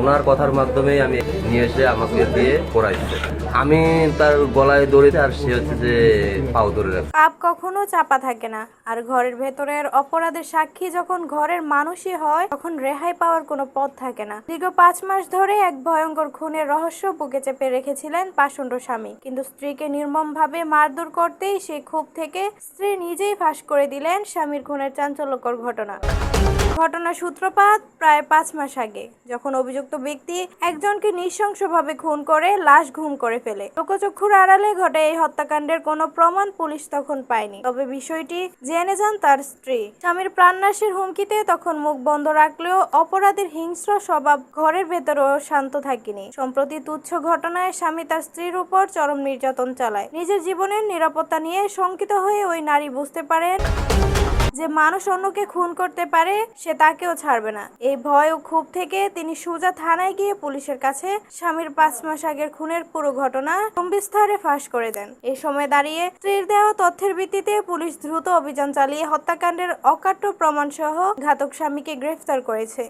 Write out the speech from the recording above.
ওনার কথার মাধ্যমেই আমি নিয়ে এসে আমাকে দিয়ে পড়াইছে। আমি তার গলায় দড়িতে আর সে হচ্ছে যে পাও ধরে রাখছে। পাপ কখনো চাপা থাকে না, আর ঘরের ভেতরের অপরাধের সাক্ষী যখন ঘরের মানুষই হয় তখন রেহাই পাওয়ার কোনো পথ থাকে না। দীর্ঘ 5 মাস ধরে এক ভয়ঙ্কর খুনের রহস্য বুকে চেপে রেখেছিলেন পাষণ্ড স্বামী, কিন্তু স্ত্রীকে নির্মমভাবে মারধর করতেই সেই ক্ষোভ থেকে স্ত্রী নিজেই ফাঁস করে দিলেন স্বামীর খুনের চাঞ্চল্যকর ঘটনা। ঘটনার সূত্রপাত প্রায় 5 মাস আগে, যখন অভিযুক্ত ব্যক্তি একজনকে নৃশংসভাবে খুন করে লাশ গুম করে ফেলে। লোকচক্ষুর আড়ালে ঘটে এই হত্যাকাণ্ডের কোনো প্রমাণ পুলিশ তখন পায়নি, তবে বিষয়টি জেনে যান তার স্ত্রী। স্বামীর প্রাণনাশের হুমকিতে তখন মুখ বন্ধ রাখলেও অপরাধীর হিংস্র স্বভাব ঘরের ভেতরেও শান্ত থাকেনি। সম্প্রতি তুচ্ছ ঘটনায় স্বামী তার স্ত্রীর উপর চরম নির্যাতন চালায়। নিজের জীবনের নিরাপত্তা নিয়ে শঙ্কিত হয়ে ওই নারী বুঝতে পারেন যে মানুষ অন্যকে খুন করতে পারে, সে তাকেও ছাড়বে না। এই ভয় ও ক্ষোভ থেকে তিনি সোজা থানায় গিয়ে পুলিশের কাছে স্বামীর 5 মাস আগের খুনের পুরো ঘটনা সবিস্তারে ফাঁস করে দেন। এই সময় দাঁড়িয়ে স্ত্রীর দেওয়া তথ্যের ভিত্তিতে পুলিশ দ্রুত অভিযান চালিয়ে হত্যাকাণ্ডের অকাট্য প্রমাণ সহ ঘাতক স্বামীকে গ্রেফতার করেছে।